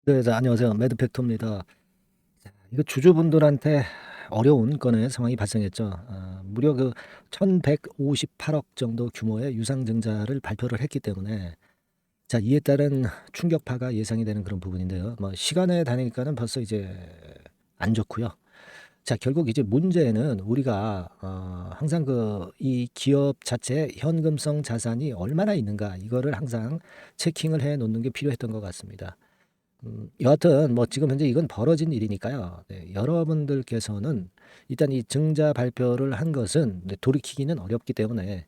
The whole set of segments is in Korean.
네, 안녕하세요. 매드팩토입니다. 이거 주주분들한테 어려운 건의 상황이 발생했죠. 무려 그 1158억 정도 규모의 유상증자를 발표를 했기 때문에 자, 이에 따른 충격파가 예상이 되는 그런 부분인데요. 뭐 시간의 단위니까는 벌써 이제 안 좋고요. 자, 결국 이제 문제는 우리가 항상 그 이 기업 자체의 현금성 자산이 얼마나 있는가 이거를 항상 체킹을 해 놓는 게 필요했던 것 같습니다. 여하튼 뭐 지금 현재 이건 벌어진 일이니까요. 네, 여러분들께서는 일단 이 증자 발표를 한 것은 돌이키기는 어렵기 때문에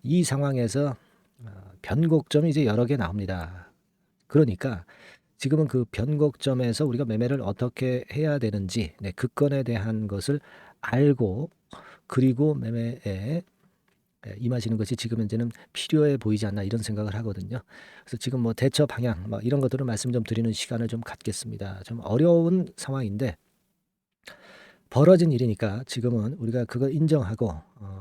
이 상황에서 변곡점이 이제 여러 개 나옵니다. 그러니까 지금은 그 변곡점에서 우리가 매매를 어떻게 해야 되는지, 네, 그 건에 대한 것을 알고 그리고 매매에 임하시는 것이 지금 현재는 필요해 보이지 않나 이런 생각을 하거든요. 그래서 지금 뭐 대처 방향 뭐 이런 것들을 말씀 좀 드리는 시간을 좀 갖겠습니다. 좀 어려운 상황인데 벌어진 일이니까 지금은 우리가 그걸 인정하고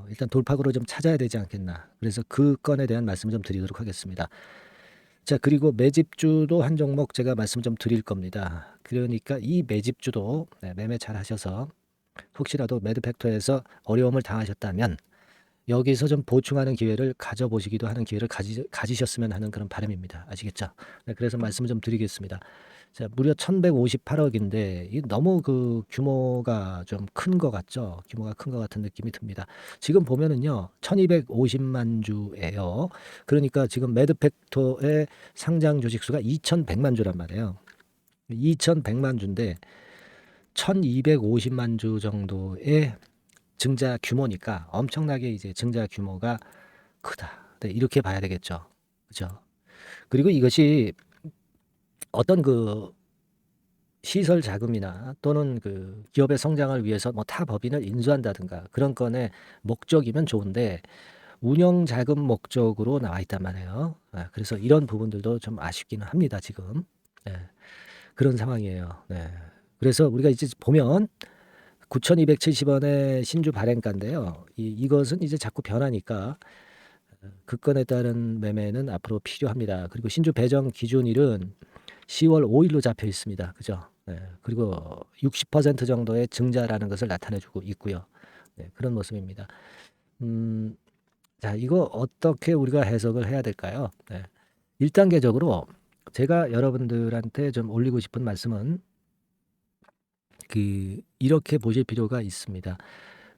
일단 돌파구를 좀 찾아야 되지 않겠나. 그래서 그 건에 대한 말씀을 좀 드리도록 하겠습니다. 자, 그리고 매집주도 한 종목 제가 말씀 좀 드릴 겁니다. 그러니까 이 매집주도 매매 잘 하셔서 혹시라도 매드팩터에서 어려움을 당하셨다면 여기서 좀 보충하는 기회를 가져보시기도 하는 기회를 가지셨으면 하는 그런 바람입니다. 아시겠죠? 네, 그래서 말씀을 좀 드리겠습니다. 자, 무려 1158억인데 이 너무 그 규모가 좀 큰 것 같죠? 규모가 큰 것 같은 느낌이 듭니다. 지금 보면은요, 1250만 주예요. 그러니까 지금 매드팩토의 상장 주식수가 2100만 주란 말이에요. 2100만 주인데 1250만 주 정도의 증자 규모니까 엄청나게 이제 증자 규모가 크다. 네, 이렇게 봐야 되겠죠. 그죠? 그리고 이것이 어떤 그 시설 자금이나 또는 그 기업의 성장을 위해서 뭐 타 법인을 인수한다든가 그런 건의 목적이면 좋은데 운영 자금 목적으로 나와 있단 말이에요. 그래서 이런 부분들도 좀 아쉽기는 합니다, 지금. 네, 그런 상황이에요. 네. 그래서 우리가 이제 보면 9,270원의 신주 발행가인데요. 이것은 이제 자꾸 변하니까 그 건에 따른 매매는 앞으로 필요합니다. 그리고 신주 배정 기준일은 10월 5일로 잡혀 있습니다. 그죠? 네. 그리고 60% 정도의 증자라는 것을 나타내주고 있고요. 네, 그런 모습입니다. 음, 자, 이거 어떻게 우리가 해석을 해야 될까요? 네. 1단계적으로 제가 여러분들한테 좀 올리고 싶은 말씀은 이렇게 보실 필요가 있습니다.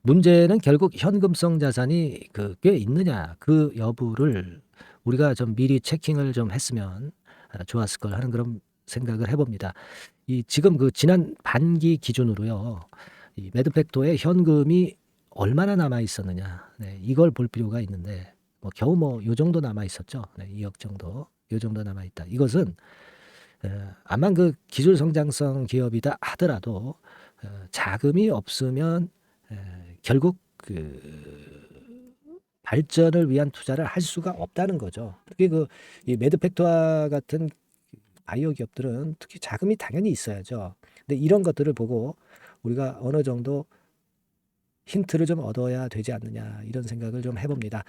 문제는 결국 현금성 자산이 꽤 있느냐 그 여부를 우리가 좀 미리 체킹을 좀 했으면 좋았을 걸 하는 그런 생각을 해봅니다. 이 지금 그 지난 반기 기준으로요. 이 매드팩토에 현금이 얼마나 남아 있었느냐. 네, 이걸 볼 필요가 있는데 뭐 겨우 뭐 요 정도 남아 있었죠. 네, 2억 정도. 요 정도 남아 있다. 이것은 아마 그 기술 성장성 기업이다 하더라도 자금이 없으면 결국 발전을 위한 투자를 할 수가 없다는 거죠. 특히 이 매드팩토와 같은 바이오 기업들은 특히 자금이 당연히 있어야죠. 근데 이런 것들을 보고 우리가 어느 정도 힌트를 좀 얻어야 되지 않느냐 이런 생각을 좀 해봅니다.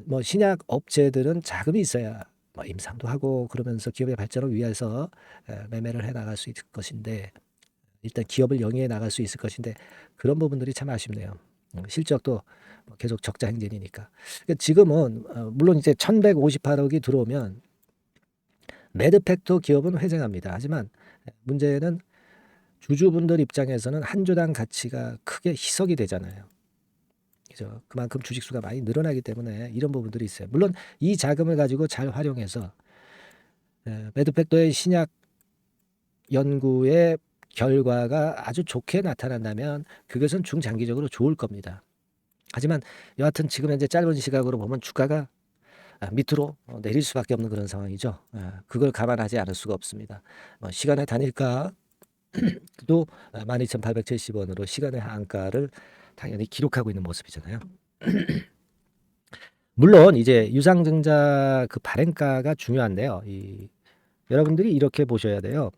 뭐 신약 업체들은 자금이 있어야 뭐 임상도 하고 그러면서 기업의 발전을 위해서 매매를 해 나갈 수 있을 것인데 일단 기업을 영위해 나갈 수 있을 것인데 그런 부분들이 참 아쉽네요. 실적도 뭐 계속 적자 행진이니까. 그러니까 지금은 물론 이제 1158억이 들어오면 매드팩토 기업은 회생합니다. 하지만 문제는 주주분들 입장에서는 한 주당 가치가 크게 희석이 되잖아요. 그죠? 그만큼 주식수가 많이 늘어나기 때문에 이런 부분들이 있어요. 물론 이 자금을 가지고 잘 활용해서 매드팩토의 신약 연구의 결과가 아주 좋게 나타난다면 그것은 중장기적으로 좋을 겁니다. 하지만 여하튼 지금 현재 짧은 시각으로 보면 주가가 밑으로 내릴 수밖에 없는 그런 상황이죠. 그걸 감안하지 않을 수가 없습니다. 시간의 단일가도 12,870원으로 시간의 한가를 당연히 기록하고 있는 모습이잖아요. 물론 이제 유상증자 그 발행가가 중요한데요. 여러분들이 이렇게 보셔야 돼요.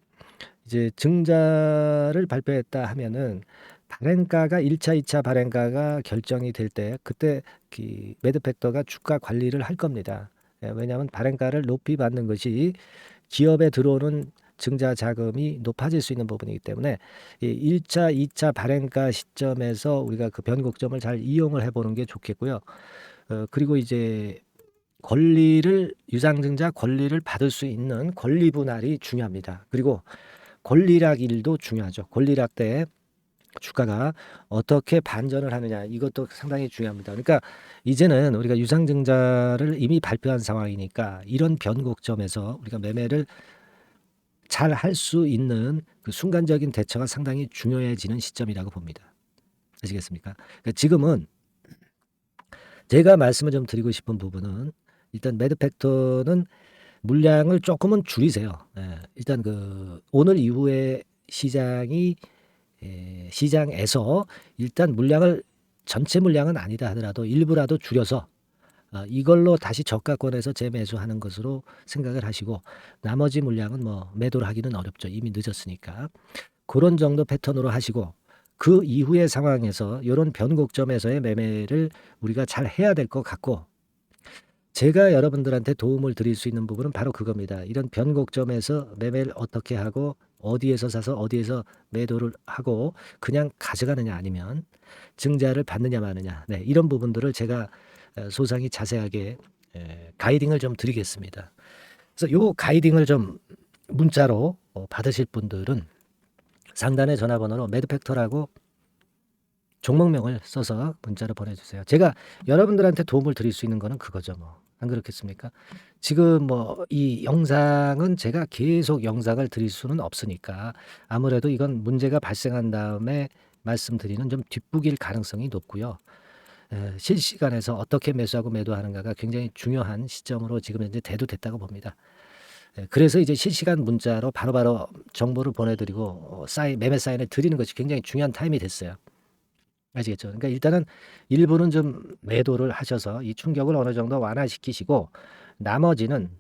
이제 증자를 발표했다 하면은 발행가가 1차, 2차 발행가가 결정이 될 때 그때 매드팩터가 주가 관리를 할 겁니다. 왜냐하면 발행가를 높이 받는 것이 기업에 들어오는 증자 자금이 높아질 수 있는 부분이기 때문에 이 1차, 2차 발행가 시점에서 우리가 그 변곡점을 잘 이용을 해보는 게 좋겠고요. 그리고 이제 유상증자 권리를 받을 수 있는 권리 분할이 중요합니다. 그리고 권리락일도 중요하죠. 권리락 때 주가가 어떻게 반전을 하느냐 이것도 상당히 중요합니다. 그러니까 이제는 우리가 유상증자를 이미 발표한 상황이니까 이런 변곡점에서 우리가 매매를 잘 할 수 있는 그 순간적인 대처가 상당히 중요해지는 시점이라고 봅니다. 아시겠습니까? 그러니까 지금은 제가 말씀을 좀 드리고 싶은 부분은 일단 매드팩터는 물량을 조금은 줄이세요. 일단 그 오늘 이후에 시장에서 일단 물량을 전체 물량은 아니다 하더라도 일부라도 줄여서 이걸로 다시 저가권에서 재매수하는 것으로 생각을 하시고 나머지 물량은 뭐 매도를 하기는 어렵죠. 이미 늦었으니까. 그런 정도 패턴으로 하시고 그 이후의 상황에서 이런 변곡점에서의 매매를 우리가 잘 해야 될 것 같고 제가 여러분들한테 도움을 드릴 수 있는 부분은 바로 그겁니다. 이런 변곡점에서 매매를 어떻게 하고 어디에서 사서 어디에서 매도를 하고 그냥 가져가느냐 아니면 증자를 받느냐 마느냐 이런 부분들을 제가 소상히 자세하게 가이딩을 좀 드리겠습니다. 그래서 요 가이딩을 좀 문자로 받으실 분들은 상단의 전화번호로 매드팩터라고 종목명을 써서 문자로 보내주세요. 제가 여러분들한테 도움을 드릴 수 있는 거는 그거죠. 뭐. 안 그렇겠습니까? 지금 뭐 이 영상은 제가 계속 영상을 드릴 수는 없으니까 아무래도 이건 문제가 발생한 다음에 말씀드리는 좀 뒷북일 가능성이 높고요. 실시간에서 어떻게 매수하고 매도하는가가 굉장히 중요한 시점으로 지금 현재 대두됐다고 봅니다. 그래서 이제 실시간 문자로 바로바로 정보를 보내드리고 매매 사인을 드리는 것이 굉장히 중요한 타임이 됐어요. 아시겠죠? 그러니까 일단은 일부는 좀 매도를 하셔서 이 충격을 어느 정도 완화시키시고 나머지는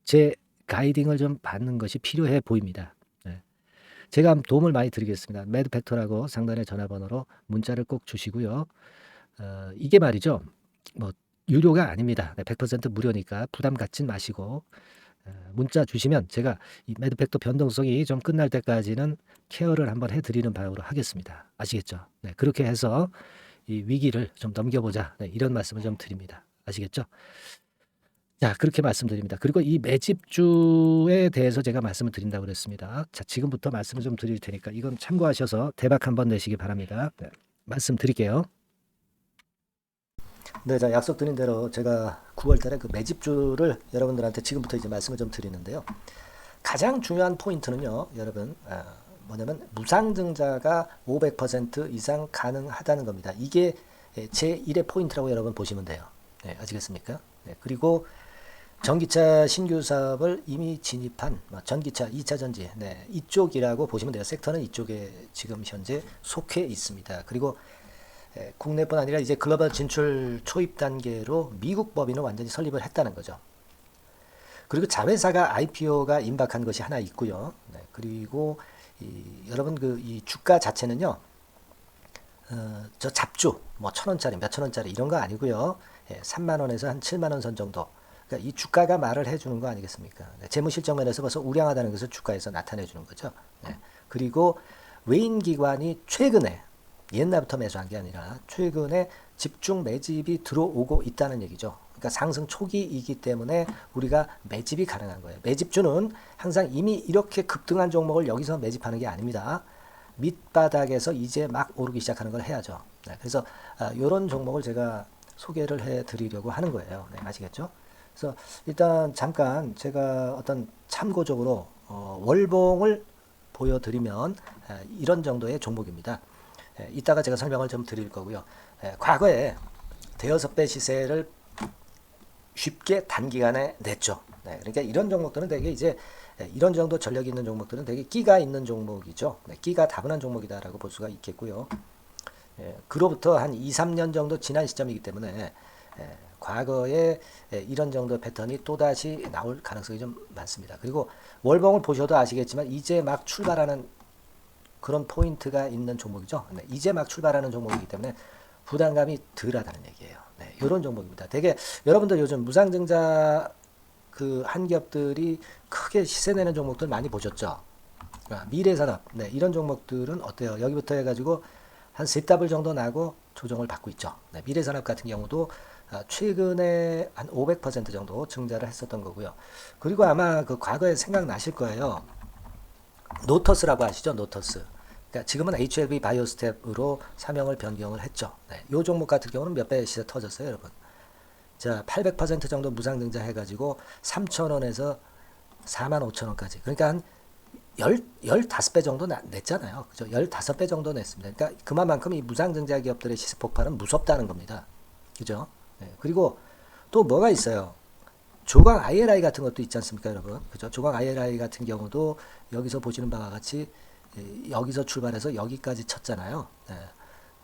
제 가이딩을 좀 받는 것이 필요해 보입니다. 제가 도움을 많이 드리겠습니다. 매드팩터라고 상단의 전화번호로 문자를 꼭 주시고요. 이게 말이죠. 뭐 유료가 아닙니다. 100% 무료니까 부담 갖진 마시고 문자 주시면 제가 이 매드팩터 변동성이 좀 끝날 때까지는 케어를 한번 해드리는 방향으로 하겠습니다. 아시겠죠? 그렇게 해서 이 위기를 좀 넘겨보자. 이런 말씀을 좀 드립니다. 아시겠죠? 자, 그렇게 말씀드립니다. 그리고 이 매집주에 대해서 제가 말씀을 드린다고 그랬습니다. 자, 지금부터 말씀을 좀 드릴 테니까 이건 참고하셔서 대박 한번 내시기 바랍니다. 말씀드릴게요. 네, 자, 약속드린 대로 제가 9월 달에 그 매집주를 여러분들한테 지금부터 이제 말씀을 좀 드리는데요. 가장 중요한 포인트는요, 여러분, 뭐냐면 무상증자가 500% 이상 가능하다는 겁니다. 이게 제1의 포인트라고 여러분 보시면 돼요. 네, 아시겠습니까? 네, 그리고 전기차 신규 사업을 이미 진입한 전기차 2차 전지 이쪽이라고 보시면 돼요. 섹터는 이쪽에 지금 현재 속해 있습니다. 그리고 국내뿐 아니라 이제 글로벌 진출 초입 단계로 미국 법인을 완전히 설립을 했다는 거죠. 그리고 자회사가 IPO가 임박한 것이 하나 있고요. 그리고 여러분 이 주가 자체는요. 저 잡주 뭐 1,000원짜리 몇천 원짜리 이런 거 아니고요. 3만 원에서 한 7만 원 선 정도. 그러니까 이 주가가 말을 해주는 거 아니겠습니까? 재무실적 면에서 벌써 우량하다는 것을 주가에서 나타내 주는 거죠. 그리고 외인기관이 최근에 옛날부터 매수한 게 아니라 최근에 집중 매집이 들어오고 있다는 얘기죠. 그러니까 상승 초기이기 때문에 우리가 매집이 가능한 거예요. 매집주는 항상 이미 이렇게 급등한 종목을 여기서 매집하는 게 아닙니다. 밑바닥에서 이제 막 오르기 시작하는 걸 해야죠. 그래서 이런 종목을 제가 소개를 해드리려고 하는 거예요. 아시겠죠? 그래서 일단 잠깐 제가 어떤 참고적으로 월봉을 보여드리면 이런 정도의 종목입니다. 이따가 제가 설명을 좀 드릴 거고요. 과거에 대여섯 배 시세를 쉽게 단기간에 냈죠. 그러니까 이런 종목들은 되게 이제 이런 정도 전력이 있는 종목들은 되게 끼가 있는 종목이죠. 끼가 다분한 종목이다라고 볼 수가 있겠고요. 그로부터 한 2, 3년 정도 지난 시점이기 때문에 과거에 이런 정도 패턴이 또다시 나올 가능성이 좀 많습니다. 그리고 월봉을 보셔도 아시겠지만 이제 막 출발하는 그런 포인트가 있는 종목이죠. 이제 막 출발하는 종목이기 때문에 부담감이 덜하다는 얘기예요. 이런 종목입니다. 되게 여러분들 요즘 무상증자 그 한 기업들이 크게 시세 내는 종목들 많이 보셨죠? 미래산업, 네, 이런 종목들은 어때요? 여기부터 해가지고 한 세 더블 정도 나고 조정을 받고 있죠. 네, 미래산업 같은 경우도 최근에 한 500% 정도 증자를 했었던 거고요. 그리고 아마 그 과거에 생각나실 거예요. 노터스라고 아시죠? 노터스. 그러니까 지금은 HLB 바이오스텝으로 사명을 변경을 했죠. 네, 이 종목 같은 경우는 몇 배 시세 터졌어요, 여러분. 자, 800% 정도 무상증자 해가지고 3,000원에서 45,000원까지. 그러니까 한 15배 정도 냈잖아요. 그죠? 15배 정도 냈습니다. 그러니까 그만큼 이 무상증자 기업들의 시세 폭발은 무섭다는 겁니다. 그죠? 네. 그리고 또 뭐가 있어요? 조각 IRI 같은 것도 있지 않습니까, 여러분? 그죠? 조각 IRI 같은 경우도 여기서 보시는 바와 같이 여기서 출발해서 여기까지 쳤잖아요. 네.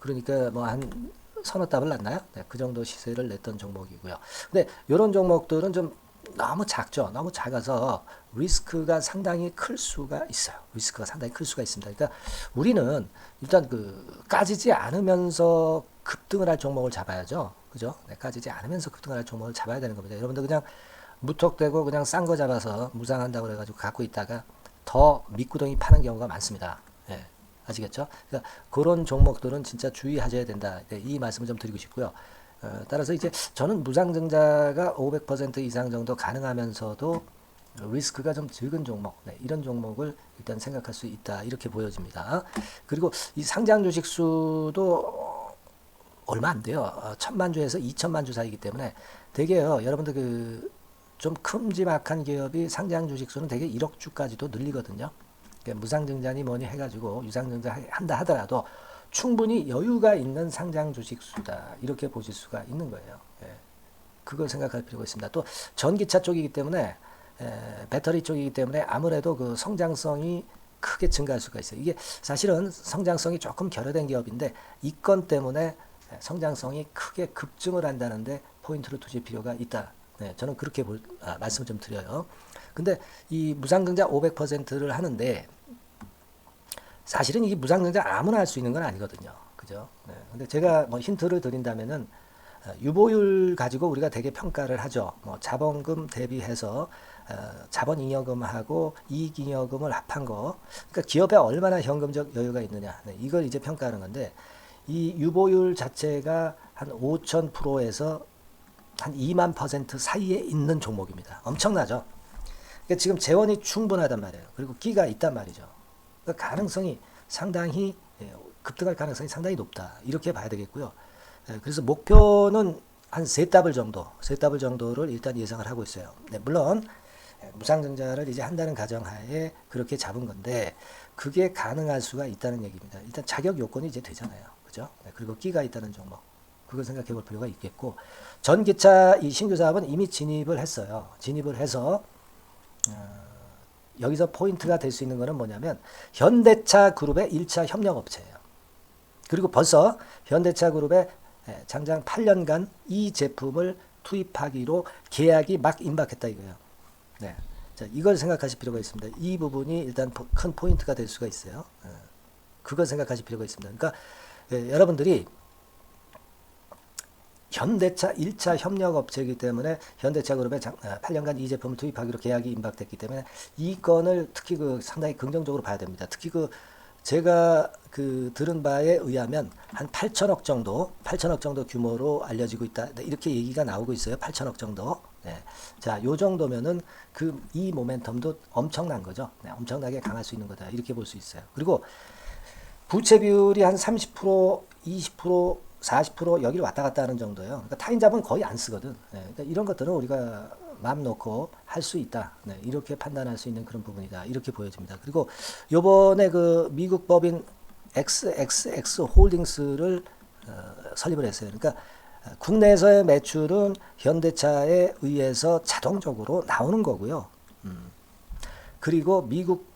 그러니까 뭐 한 서너 답을 났나요? 네, 그 정도 시세를 냈던 종목이고요. 근데 이런 종목들은 좀 너무 작죠. 너무 작아서 리스크가 상당히 클 수가 있어요. 리스크가 상당히 클 수가 있습니다. 그러니까 우리는 일단 그 까지지 않으면서 급등을 할 종목을 잡아야죠. 그죠? 네, 까지지 않으면서 급등을 할 종목을 잡아야 되는 겁니다. 여러분들 그냥 무턱대고 그냥 싼 거 잡아서 무상한다고 그래가지고 갖고 있다가 더 밑구덩이 파는 경우가 많습니다. 예, 아시겠죠? 그러니까 그런 종목들은 진짜 주의하셔야 된다. 네, 이 말씀을 좀 드리고 싶고요. 따라서 이제 저는 무상증자가 500% 이상 정도 가능하면서도 리스크가 좀 적은 종목, 네, 이런 종목을 일단 생각할 수 있다. 이렇게 보여집니다. 그리고 이 상장 주식 수도 얼마 안 돼요. 1,000만 주에서 2천만 주 사이기 때문에 되게요. 여러분들 그 좀 큼지막한 기업이 상장 주식 수는 되게 1억 주까지도 늘리거든요. 그러니까 무상증자니 뭐니 해가지고 유상증자 한다 하더라도 충분히 여유가 있는 상장 주식 수다. 이렇게 보실 수가 있는 거예요. 예. 그걸 생각할 필요가 있습니다. 또 전기차 쪽이기 때문에 배터리 쪽이기 때문에 아무래도 그 성장성이 크게 증가할 수가 있어요. 이게 사실은 성장성이 조금 결여된 기업인데 이 건 때문에 성장성이 크게 급증을 한다는데 포인트를 두실 필요가 있다. 네, 저는 그렇게 말씀을 좀 드려요. 근데 이 무상증자 500%를 하는데 사실은 이 무상증자 아무나 할 수 있는 건 아니거든요. 그죠? 네. 근데 제가 뭐 힌트를 드린다면은 유보율 가지고 우리가 되게 평가를 하죠. 뭐 자본금 대비해서 자본잉여금하고 이익잉여금을 합한 거. 그러니까 기업에 얼마나 현금적 여유가 있느냐. 네, 이걸 이제 평가하는 건데 이 유보율 자체가 한 5,000%에서 한 2만% 사이에 있는 종목입니다. 엄청나죠? 그러니까 지금 재원이 충분하단 말이에요. 그리고 끼가 있단 말이죠. 그러니까 가능성이 상당히 급등할 가능성이 상당히 높다. 이렇게 봐야 되겠고요. 그래서 목표는 한 세 더블 정도를 일단 예상을 하고 있어요. 네, 물론 무상증자를 이제 한다는 가정하에 그렇게 잡은 건데 그게 가능할 수가 있다는 얘기입니다. 일단 자격 요건이 이제 되잖아요. 그죠? 네, 그리고 끼가 있다는 종목. 그걸 생각해 볼 필요가 있겠고 전기차 이 신규 사업은 이미 진입을 했어요. 진입을 해서 여기서 포인트가 될 수 있는 거는 뭐냐면 현대차 그룹의 1차 협력업체예요. 그리고 벌써 현대차 그룹의 장장 8년간 이 제품을 투입하기로 계약이 막 임박했다 이거예요. 네. 자, 이걸 생각하실 필요가 있습니다. 이 부분이 일단 큰 포인트가 될 수가 있어요. 그걸 생각하실 필요가 있습니다. 그러니까 여러분들이 현대차 1차 협력업체이기 때문에 현대차 그룹에 8년간 이 제품을 투입하기로 계약이 임박됐기 때문에 이 건을 특히 그 상당히 긍정적으로 봐야 됩니다. 특히 그 제가 그 들은 바에 의하면 한 8천억 정도 규모로 알려지고 있다. 이렇게 얘기가 나오고 있어요. 8천억 정도. 네. 자, 요 정도면은 그 이 모멘텀도 엄청난 거죠. 네, 엄청나게 강할 수 있는 거다. 이렇게 볼 수 있어요. 그리고 부채 비율이 한 30%, 20%, 40% 여기를 왔다 갔다 하는 정도예요. 그러니까 타인자본 거의 안 쓰거든. 네, 그러니까 이런 것들은 우리가 마음 놓고 할 수 있다. 네, 이렇게 판단할 수 있는 그런 부분이다. 이렇게 보여집니다. 그리고 요번에 그 미국 법인 XXX 홀딩스를 설립을 했어요. 그러니까 국내에서의 매출은 현대차에 의해서 자동적으로 나오는 거고요. 그리고 미국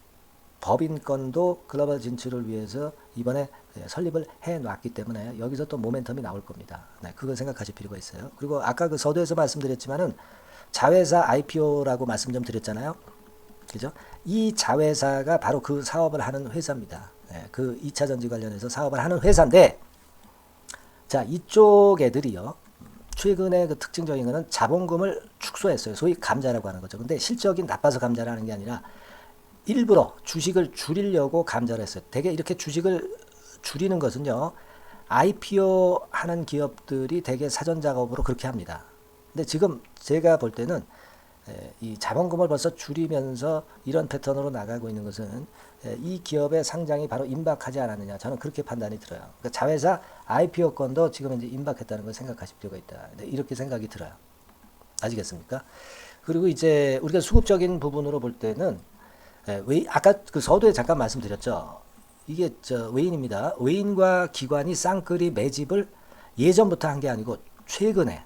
법인권도 글로벌 진출을 위해서 이번에 설립을 해놨기 때문에 여기서 또 모멘텀이 나올 겁니다. 네, 그걸 생각하실 필요가 있어요. 그리고 아까 그 서두에서 말씀드렸지만은 자회사 IPO라고 말씀 좀 드렸잖아요. 그죠? 이 자회사가 바로 그 사업을 하는 회사입니다. 네, 그 2차 전지 관련해서 사업을 하는 회사인데 자, 이쪽 애들이요. 최근에 그 특징적인 거는 자본금을 축소했어요. 소위 감자라고 하는 거죠. 근데 실적이 나빠서 감자를 하는 게 아니라 일부러 주식을 줄이려고 감자를 했어요. 대개 이렇게 주식을 줄이는 것은요, IPO 하는 기업들이 대개 사전 작업으로 그렇게 합니다. 근데 지금 제가 볼 때는 이 자본금을 벌써 줄이면서 이런 패턴으로 나가고 있는 것은 이 기업의 상장이 바로 임박하지 않았느냐, 저는 그렇게 판단이 들어요. 그러니까 자회사 IPO 건도 지금 이제 임박했다는 걸 생각하실 필요가 있다. 이렇게 생각이 들어요. 아시겠습니까? 그리고 이제 우리가 수급적인 부분으로 볼 때는 아까 그 서두에 잠깐 말씀드렸죠. 이게 외인입니다. 외인과 기관이 쌍끌이 매집을 예전부터 한 게 아니고 최근에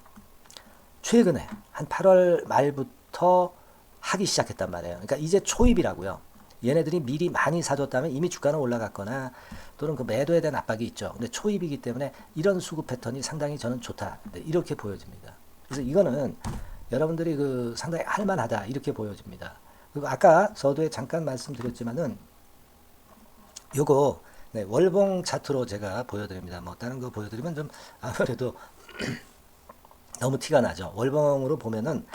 한 8월 말부터 하기 시작했단 말이에요. 그러니까 이제 초입이라고요. 얘네들이 미리 많이 사줬다면 이미 주가는 올라갔거나 또는 그 매도에 대한 압박이 있죠. 근데 초입이기 때문에 이런 수급 패턴이 상당히 저는 좋다. 이렇게 보여집니다. 그래서 이거는 여러분들이 그 상당히 할만하다 이렇게 보여집니다. 그리고 아까 서두에 잠깐 말씀드렸지만은 요거 월봉 차트로 제가 보여드립니다. 뭐 다른 거 보여드리면 좀 아무래도 너무 티가 나죠. 월봉으로 보면은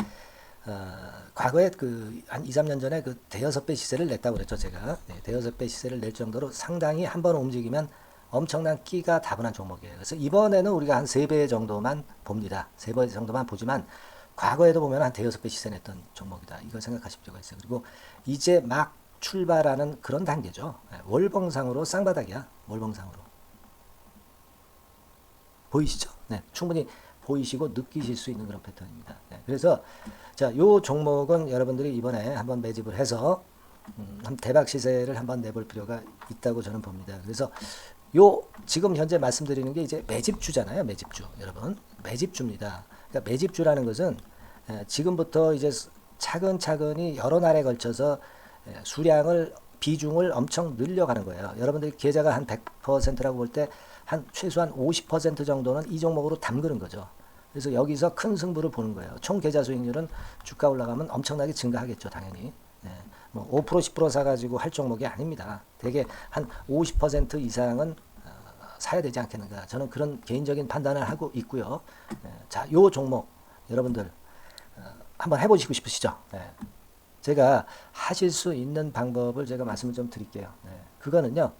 과거에 그 한 2, 3년 전에 그 대여섯 배 시세를 냈다고 그랬죠, 제가. 대여섯 배 시세를 낼 정도로 상당히 한번 움직이면 엄청난 끼가 다분한 종목이에요. 그래서 이번에는 우리가 한 3배 정도만 봅니다. 3배 정도만 보지만 과거에도 보면 한 대여섯 배 시세 냈던 종목이다. 이걸 생각하실 필요가 있어요. 그리고 이제 막 출발하는 그런 단계죠. 월봉상으로 쌍바닥이야. 월봉상으로. 보이시죠? 네, 충분히 보이시고 느끼실 수 있는 그런 패턴입니다. 네, 그래서 자, 요 종목은 여러분들이 이번에 한번 매집을 해서 대박 시세를 한번 내볼 필요가 있다고 저는 봅니다. 그래서 요 지금 현재 말씀드리는 게 이제 매집주잖아요. 매집주. 여러분, 매집주입니다. 그러니까 매집주라는 것은 지금부터 이제 차근차근히 여러 날에 걸쳐서 수량을 비중을 엄청 늘려가는 거예요. 여러분들 계좌가 한 100%라고 볼 때 한 최소한 50% 정도는 이 종목으로 담그는 거죠. 그래서 여기서 큰 승부를 보는 거예요. 총 계좌 수익률은 주가 올라가면 엄청나게 증가하겠죠, 당연히. 뭐 5% 10% 사가지고 할 종목이 아닙니다. 되게 한 50% 이상은 사야 되지 않겠는가. 저는 그런 개인적인 판단을 하고 있고요. 자, 요 종목 여러분들 한번 해보시고 싶으시죠? 제가 하실 수 있는 방법을 제가 말씀을 좀 드릴게요. 그거는요,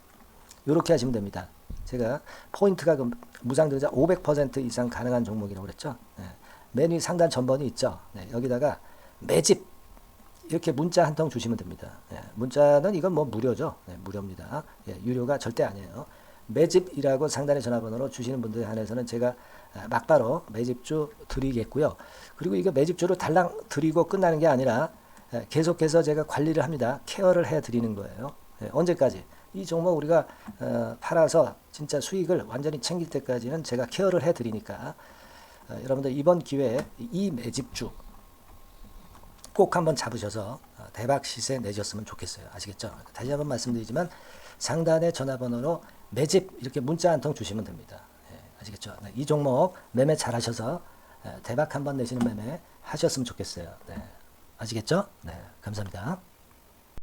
이렇게 하시면 됩니다. 제가 포인트가 그 무상등자 500% 이상 가능한 종목이라고 그랬죠. 맨 위 상단 전번이 있죠. 여기다가 매집 이렇게 문자 한 통 주시면 됩니다. 문자는 이건 뭐 무료죠. 무료입니다. 유료가 절대 아니에요. 매집이라고 상단의 전화번호로 주시는 분들에 한해서는 제가 막바로 매집주 드리겠고요. 그리고 이거 매집주를 달랑 드리고 끝나는 게 아니라 계속해서 제가 관리를 합니다. 케어를 해 드리는 거예요. 언제까지? 이 종목 우리가 팔아서 진짜 수익을 완전히 챙길 때까지는 제가 케어를 해 드리니까 여러분들 이번 기회에 이 매집주 꼭 한번 잡으셔서 대박 시세 내셨으면 좋겠어요. 아시겠죠? 다시 한번 말씀드리지만 상단의 전화번호로 매집 이렇게 문자 한 통 주시면 됩니다. 아시겠죠? 이 종목 매매 잘 하셔서 대박 한번 내시는 매매 하셨으면 좋겠어요. 아시겠죠? 감사합니다.